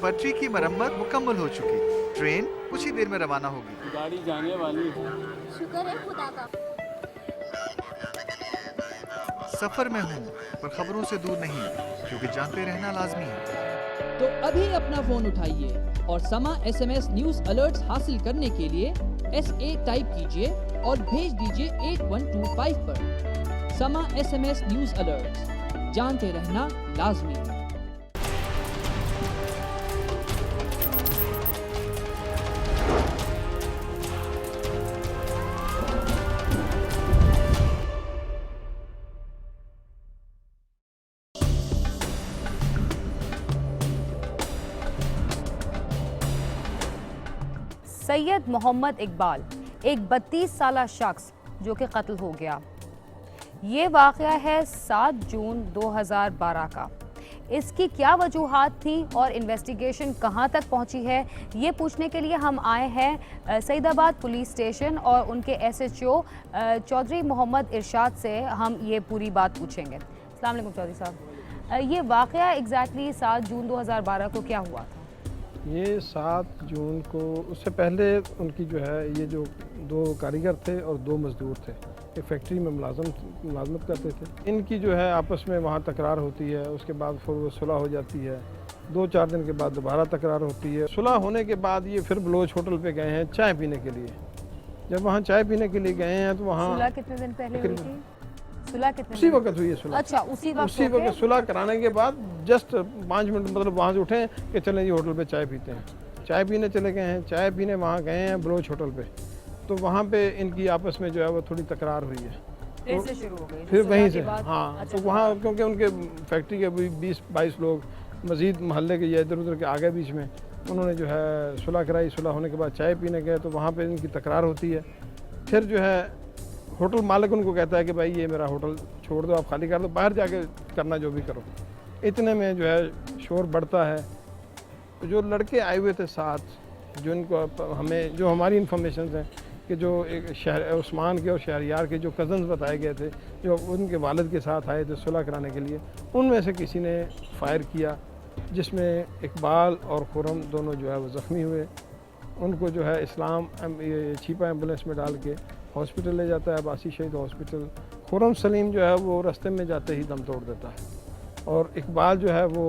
पटरी की मरम्मत मुकम्मल हो चुकी, ट्रेन कुछ ही देर में रवाना होगी। गाड़ी जाने वाली है। शुक्र है खुदा का। सफर में हूँ पर खबरों से दूर नहीं, क्योंकि जानते रहना लाजमी है। तो अभी अपना फोन उठाइए और समा SMS न्यूज अलर्ट्स हासिल करने के लिए SA टाइप कीजिए और भेज दीजिए 8125 पर। समा SMS न्यूज अलर्ट्स, जानते रहना लाजमी है। सैयद मोहम्मद इकबाल, एक 32 साला शख्स जो कि कत्ल हो गया। ये वाक़या है 7 जून 2012 का। इसकी क्या वजूहात थी और इन्वेस्टिगेशन कहां तक पहुंची है, ये पूछने के लिए हम आए हैं सईदाबाद पुलिस स्टेशन और उनके SHO चौधरी मोहम्मद इरशाद से हम ये पूरी बात पूछेंगे। अस्सलाम वालेकुम चौधरी साहब, ये वाक़या एग्जैक्टली 7 जून 2012 को क्या हुआ था? ये 7 जून को, उससे पहले उनकी जो है, ये जो 2 कारीगर थे और 2 मज़दूर थे, एक फैक्ट्री में मुलाजमत करते थे। इनकी जो है आपस में वहाँ तकरार होती है, उसके बाद फिर वो सुलह हो जाती है। 2-4 दिन के बाद दोबारा तकरार होती है। सुलह होने के बाद ये फिर बलोच होटल पे गए हैं चाय पीने के लिए। जब वहाँ चाय पीने के लिए गए हैं तो वहाँ सुलह कितने दिन पहले हुई थी? सुलह कितने उसी वक्त हुई है सुलह। अच्छा, उसी वक्त सुलह कराने के बाद जस्ट 5 मिनट मतलब वहाँ से उठे कि चलें जी होटल पे चाय पीते हैं। चाय पीने चले गए हैं, चाय पीने वहाँ गए हैं बलोच होटल पे, तो वहाँ पे इनकी आपस में जो है वो थोड़ी तकरार हुई है। फिर से शुरू हो गई फिर वहीं से, हाँ। तो वहाँ क्योंकि उनके फैक्ट्री के 20-22 लोग मज़ीद मोहल्ले के या इधर उधर के आगे बीच में, उन्होंने जो है सुलह कराई। सुलह होने के बाद चाय पीने गए तो वहाँ पर इनकी तकरार होती है। फिर जो है होटल मालिक उनको कहता है कि भाई ये मेरा होटल छोड़ दो, आप खाली कर दो, बाहर जाके करना जो भी करो। इतने में जो है शोर बढ़ता है। तो जो लड़के आए हुए थे साथ, जो इनको हमें जो हमारी इन्फॉर्मेशन है कि जो एक शहर उस्मान के और शहरियार के जो कज़न्स बताए गए थे, जो उनके वालिद के साथ आए थे सुलह कराने के लिए, उनमें से किसी ने फायर किया, जिसमें इकबाल और खुरम दोनों जो है वो ज़ख्मी हुए। उनको जो है इस्लाम छिपा एम्बुलेंस में डाल के हॉस्पिटल ले जाता है, अब्बासी शहीद हॉस्पिटल। खुरम सलीम जो है वो रास्ते में जाते ही दम तोड़ देता है और इकबाल जो है वो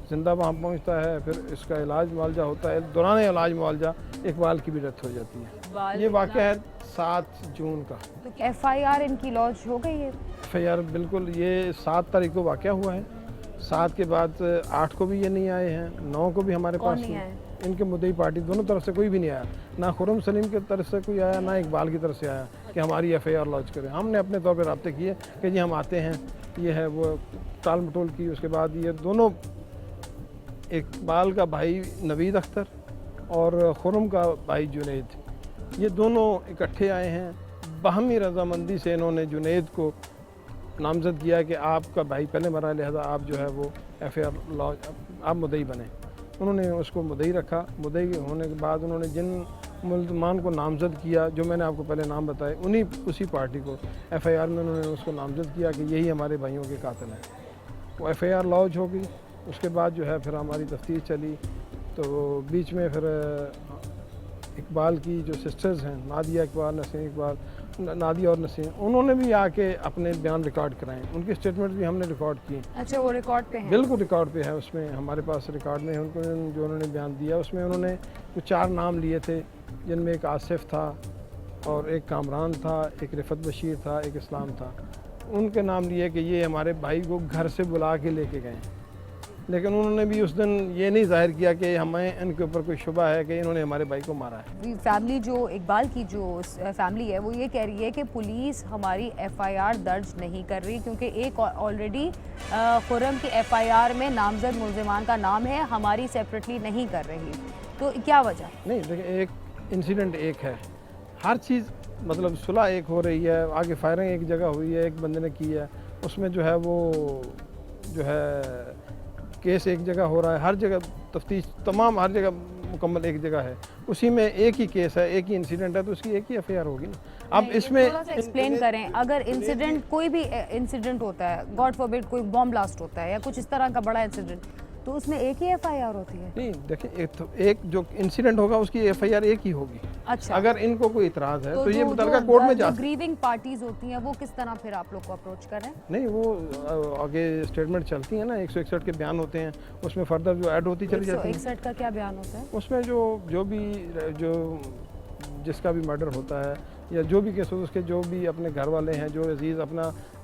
ज़िंदा वहाँ पहुँचता है। फिर इसका इलाज मुआवजा होता है, दौरान इलाज मुआवजा इकबाल की भी डेथ हो जाती है। ये वाक़या है 7 जून का। तो FIR इनकी लॉन्च हो गई है? FIR बिल्कुल, ये 7 तारीख को वाक़या हुआ है। 7 के बाद 8 को भी ये नहीं आए हैं, 9 को भी हमारे पास नहीं आए। इनके मुद्दई पार्टी दोनों तरफ से कोई भी नहीं आया, ना खुरम सलीम की तरफ से कोई आया, ना इकबाल की तरफ से आया कि हमारी FIR लॉन्च करें। हमने अपने तौर पर रब्ते किए कि जी हम आते हैं, ये है वो टाल मटोल की। उसके बाद ये दोनों, इकबाल का भाई नवीद अख्तर और खुरम का भाई जुनैद, ये दोनों इकट्ठे आए हैं। बाहमी रजामंदी से इन्होंने जुनैद को नामजद किया कि आपका भाई पहले मरा, लिहाजा आप जो है वो FIR लॉन्च, आप मुद्दई बने। उन्होंने उसको मुद्दई रखा। मुद्दई होने के बाद उन्होंने जिन मुल्ज़मान को नामज़द किया, जो मैंने आपको पहले नाम बताए, उसी पार्टी को FIR में उन्होंने उसको नामज़द किया कि यही हमारे भाइयों के कातिल हैं। वो FIR लॉन्च हो गई। उसके बाद जो है फिर हमारी तफ्तीश चली, तो बीच में फिर इकबाल की जो सिस्टर्स हैं, नादिया इकबाल, नसीम इकबाल, नादिया और नसीम, उन्होंने भी आके अपने बयान रिकॉर्ड कराएं। उनकी स्टेटमेंट भी हमने रिकॉर्ड की। अच्छा, वो रिकॉर्ड पे है? बिल्कुल रिकॉर्ड पे है, उसमें हमारे पास रिकॉर्ड में उनको जो उन्होंने बयान दिया, उसमें उन्होंने कुछ 4 नाम लिए थे, जिनमें एक आसिफ था और एक कामरान था, एक रिफत बशीर था, एक इस्लाम था। उनके नाम लिए कि ये हमारे भाई को घर से बुला के लेके गए, लेकिन उन्होंने भी उस दिन ये नहीं जाहिर किया कि हमें इनके ऊपर कोई शुबा है कि इन्होंने हमारे भाई को मारा है। फैमिली, जो इकबाल की जो फैमिली है, वो ये कह रही है कि पुलिस हमारी FIR दर्ज नहीं कर रही, क्योंकि एक ऑलरेडी खुरम की FIR में नामजद मुल्ज़िमान का नाम है, हमारी सेपरेटली नहीं कर रही। तो क्या वजह? नहीं, देखिए, एक इंसिडेंट एक है, हर चीज़ मतलब सुलह एक हो रही है, आगे फायरिंग एक जगह हुई है, एक बंदे ने की है, उसमें जो है वो जो है केस एक जगह हो रहा है, हर जगह तफ्तीश, तमाम हर जगह मुकम्मल एक जगह है, उसी में एक ही केस है, एक ही इंसिडेंट है, तो उसकी एक ही एफआईआर होगी ना। अब इसमें थोड़ा सा एक्सप्लेन करें, अगर इंसिडेंट कोई भी इंसिडेंट होता है, गॉड फॉरबिड कोई बॉम्ब ब्लास्ट होता है या कुछ इस तरह का बड़ा इंसिडेंट, तो उसमें एक ही एफआईआर होती है? नहीं, देखिए एक जो इंसिडेंट होगा उसकी एफआईआर एक ही होगी। अच्छा, अगर इनको कोई इतराज है तो ये जो मुतलका कोर्ट में जा जो ग्रीविंग पार्टीज होती हैं वो किस तरह फिर आप लोग को अप्रोच कर रहे हैं? नहीं, वो आगे स्टेटमेंट चलती है ना, 161 के बयान होते हैं, उसमें फर्दर जो ऐड होती चली जाती है। 161 का क्या बयान होता है? उसमें जो जिसका भी मर्डर होता है या जो भी केस हो, उसके जो भी अपने घर वाले हैं, जो अजीज़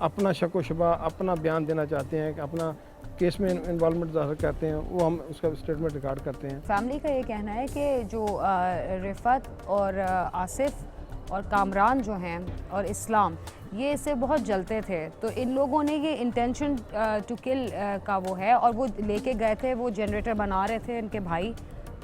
अपना शक व शुबा अपना बयान देना चाहते हैं, कि अपना केस में इन्वॉल्वमेंट ज़ाहिर करते हैं, वो हम उसका स्टेटमेंट रिकॉर्ड करते हैं। फैमिली का ये कहना है कि जो रिफत और आसिफ और कामरान जो हैं और इस्लाम, ये इससे बहुत जलते थे, तो इन लोगों ने ये इंटेंशन टू किल का वो है, और वो लेके गए थे, वो जनरेटर बना रहे थे इनके भाई,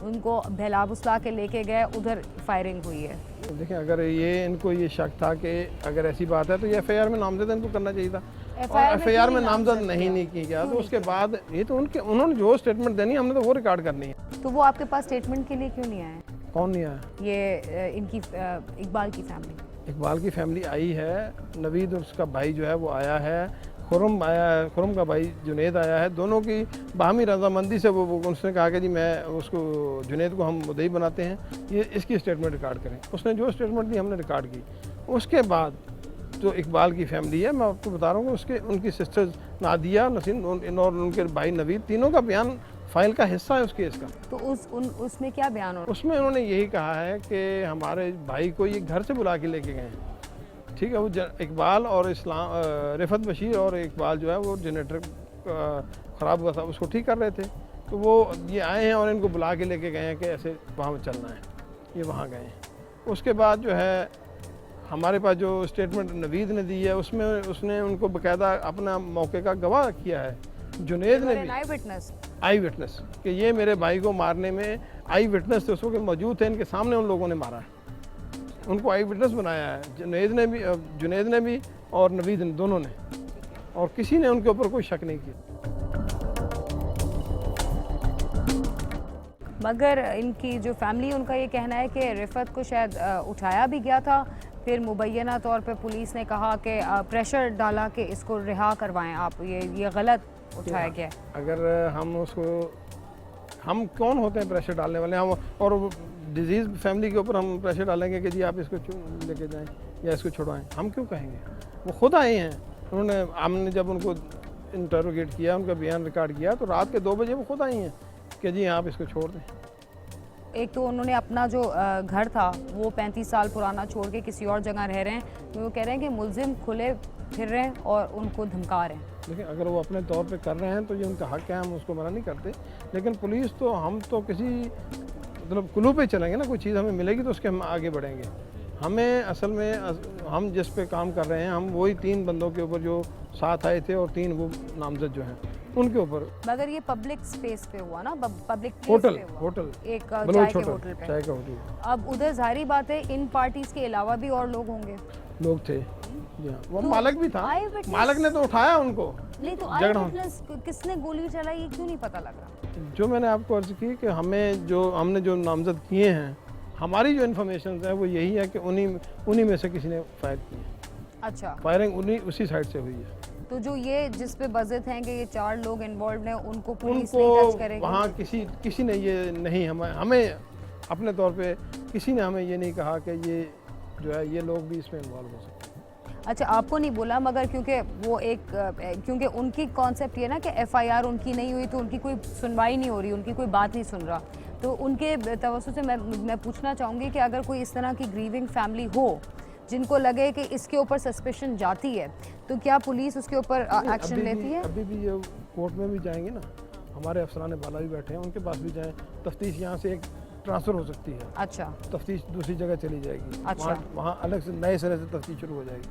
उनको बहला फुसला के लेके गए, उधर फायरिंग हुई है। देखिए, अगर इनको ये शक था कि अगर ऐसी बात है तो ये एफआईआर में नामजद इनको करना चाहिए था, और एफआईआर में नामजद नहीं किया, तो उसके बाद ये तो उन्होंने जो स्टेटमेंट देनी है हमने तो वो रिकॉर्ड करनी है। तो वो आपके पास स्टेटमेंट के लिए क्यों नहीं आए? कौन नहीं आया? ये इनकी इकबाल की फैमिली। इकबाल की फैमिली आई है, नवीद और उसका भाई जो है वो आया है, खुरम आया है, खुरम का भाई जुनेद आया है, दोनों की बाहमी रजामंदी से वो उसने कहा कि जी मैं उसको जुनेद को हम मुद्दई बनाते हैं, ये इसकी स्टेटमेंट रिकॉर्ड करें। उसने जो स्टेटमेंट दी हमने रिकॉर्ड की। उसके बाद जो इकबाल की फैमिली है, मैं आपको बता रहा हूँ, उनकी सिस्टर्स नादिया, नसीन और उनके भाई नवीद, तीनों का बयान फाइल का हिस्सा है उस केस का। तो उसमें क्या बयान हो? उसमें उन्होंने यही कहा है कि हमारे भाई को ये घर से बुला के लेके गए हैं, ठीक है। वो इकबाल और रिफत बशीर और इकबाल जो है वो जनरेटर ख़राब हुआ था, उसको ठीक कर रहे थे, तो वो ये आए हैं और इनको बुला के लेके गए हैं कि ऐसे वहाँ चलना है, ये वहाँ गए हैं। उसके बाद जो है हमारे पास जो स्टेटमेंट नवीद ने दी है, उसमें उसने उनको बाकायदा अपना मौके का गवाह किया है। जुनेद ने भी आई विटनेस कि ये मेरे भाई को मारने में आई विटनेस थे, उसको मौजूद थे, इनके सामने उन लोगों ने मारा है, उनको आई विटनेस बनाया है। जुनेद ने भी और नवीद ने, दोनों ने, और किसी ने उनके ऊपर कोई शक नहीं किया। मगर इनकी जो फैमिली, उनका ये कहना है कि रिफत को शायद उठाया भी गया था, फिर मुबैना तौर पे पुलिस ने कहा कि प्रेशर डाला कि इसको रिहा करवाएं आप, ये गलत उठाया गया। अगर हम कौन होते हैं प्रेशर डालने वाले? हम और डिजीज़ फैमिली के ऊपर हम प्रेशर डालेंगे कि जी आप इसको लेके जाएं या इसको छुड़वाएं, हम क्यों कहेंगे? वो खुद आए हैं, हमने जब उनको इंटरोगेट किया, उनका बयान रिकॉर्ड किया, तो रात के 2 बजे वो खुद आई हैं कि जी आप इसको छोड़ दें। एक तो उन्होंने अपना जो घर था वो 35 साल पुराना छोड़ के किसी और जगह रह रहे हैं, तो वो कह रहे हैं कि मुलजिम खुले फिर रहे हैं और उनको धमका रहे हैं। देखिए, अगर वो अपने तौर पे कर रहे हैं तो ये उनका हक है, हम उसको मना नहीं करते, लेकिन पुलिस तो, हम तो किसी मतलब क्लू पे चलेंगे ना, कोई चीज़ हमें मिलेगी तो उसके हम आगे बढ़ेंगे। हमें असल में हम जिस पे काम कर रहे हैं, हम वही 3 बंदों के ऊपर जो साथ आए थे और 3 वो नामजद जो हैं उनके ऊपर। मगर ये पब्लिक स्पेस पे हुआ ना, पब्लिक होटल एक चाय के होटल पे। चाय का होटल। अब उधर जाहिर बात है इन पार्टीज के अलावा भी और लोग होंगे। लोग थे, जी हाँ, वो तो मालिक भी था, मालिक ने तो उठाया उनको। नहीं तो किसने गोली चलाई ये क्यों नहीं पता लगा? जो मैंने आपको अर्ज की कि हमने जो नामजद किए हैं, हमारी जो इन्फॉर्मेशन है वो यही है कि उन्हीं में से किसी ने फायर की है। अच्छा, फायरिंग उसी साइड से हुई है। तो जो ये जिस पे बजट हैं कि ये 4 लोग इन्वॉल्व हैं, उनको पुलिस नहीं टच करेगी? वहाँ किसी ने ये नहीं, हमें अपने तौर पे किसी ने हमें ये नहीं कहा कि ये जो है ये लोग भी इसमें इन्वॉल्व हो सकते हैं। अच्छा, आपको नहीं बोला, मगर क्योंकि उनकी कॉन्सेप्ट ये ना कि एफआईआर उनकी नहीं हुई तो उनकी कोई सुनवाई नहीं हो रही, उनकी कोई बात नहीं सुन रहा, तो उनके तवज्जो से मैं पूछना चाहूँगी कि अगर कोई इस तरह की ग्रीविंग फैमिली हो जिनको लगे कि इसके ऊपर सस्पेशन जाती है, तो क्या पुलिस उसके ऊपर एक्शन लेती है? अभी भी ये कोर्ट में भी जाएंगे ना, हमारे अफसरान बाला भी बैठे हैं, उनके पास भी जाएं, तफ्तीश यहाँ से एक ट्रांसफ़र हो सकती है। अच्छा, तफ्तीश दूसरी जगह चली जाएगी। अच्छा, वहाँ अलग से नए सिरे से तफ्तीश शुरू हो जाएगी।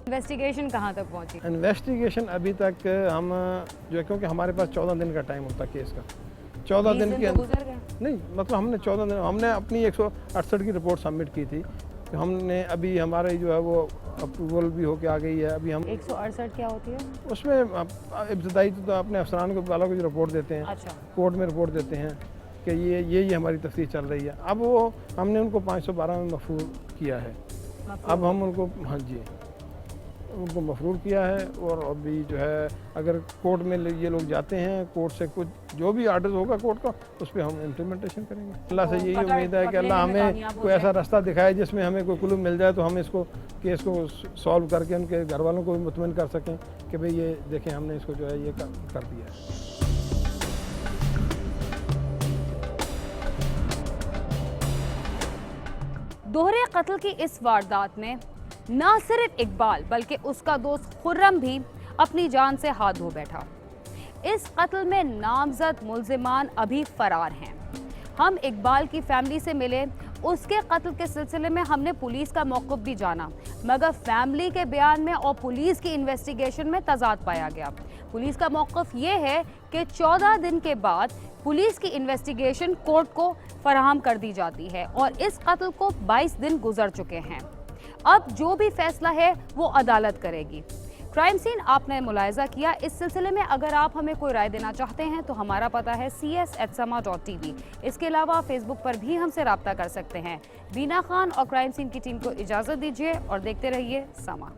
इन्वेस्टिगेशन कहाँ तक पहुँची? इन्वेस्टिगेशन अभी तक हम जो है, क्योंकि हमारे पास 14 दिन का टाइम होता है केस का, 14 दिन के गुजर गए? नहीं, मतलब हमने 14 दिन, हमने अपनी 168 की रिपोर्ट सबमिट की थी, तो हमने अभी हमारे जो है वो अप्रूवल भी होके आ गई है। अभी हम 168 क्या होती है? उसमें इब्तदाई तो अपने अफसरान को वालों को जो रिपोर्ट देते हैं, अच्छा, कोर्ट में रिपोर्ट देते हैं कि ये हमारी तफ्तीश चल रही है। अब वो हमने उनको 512 में मफरूर किया है। अब हम उनको, हाँ जी, उनको मफरूर किया है। और अभी जो है अगर कोर्ट में ये लोग जाते हैं, कोर्ट से कुछ जो भी आर्डर होगा कोर्ट का, उस पर हम इम्प्लीमेंटेशन करेंगे। अल्लाह से यही उम्मीद है कि अल्लाह हमें कोई ऐसा रास्ता दिखाए जिसमें हमें कोई क्लू मिल जाए तो हम इसको केस को सॉल्व करके उनके घर वालों को भी मुतमईन कर सकें कि भाई ये देखें हमने इसको जो है ये कर दिया है। दोहरे कत्ल की इस वारदात में न सिर्फ इकबाल बल्कि उसका दोस्त खुर्रम भी अपनी जान से हाथ धो बैठा। इस कत्ल में नामजद मुल्जिमान अभी फरार हैं। हम इकबाल की फैमिली से मिले, उसके कत्ल के सिलसिले में हमने पुलिस का मौक़िफ़ भी जाना, मगर फैमिली के बयान में और पुलिस की इन्वेस्टिगेशन में तज़ाद पाया गया। पुलिस का मौक़िफ़ ये है कि 14 दिन के बाद पुलिस की इन्वेस्टिगेशन कोर्ट को फराहम कर दी जाती है और इस कत्ल को 22 दिन गुजर चुके हैं। अब जो भी फैसला है वो अदालत करेगी। क्राइम सीन आपने मुलाहिजा किया। इस सिलसिले में अगर आप हमें कोई राय देना चाहते हैं तो हमारा पता है cs@sama.tv। इसके अलावा फेसबुक पर भी हमसे रब्ता कर सकते हैं। बीना खान और क्राइम सीन की टीम को इजाज़त दीजिए और देखते रहिए समा।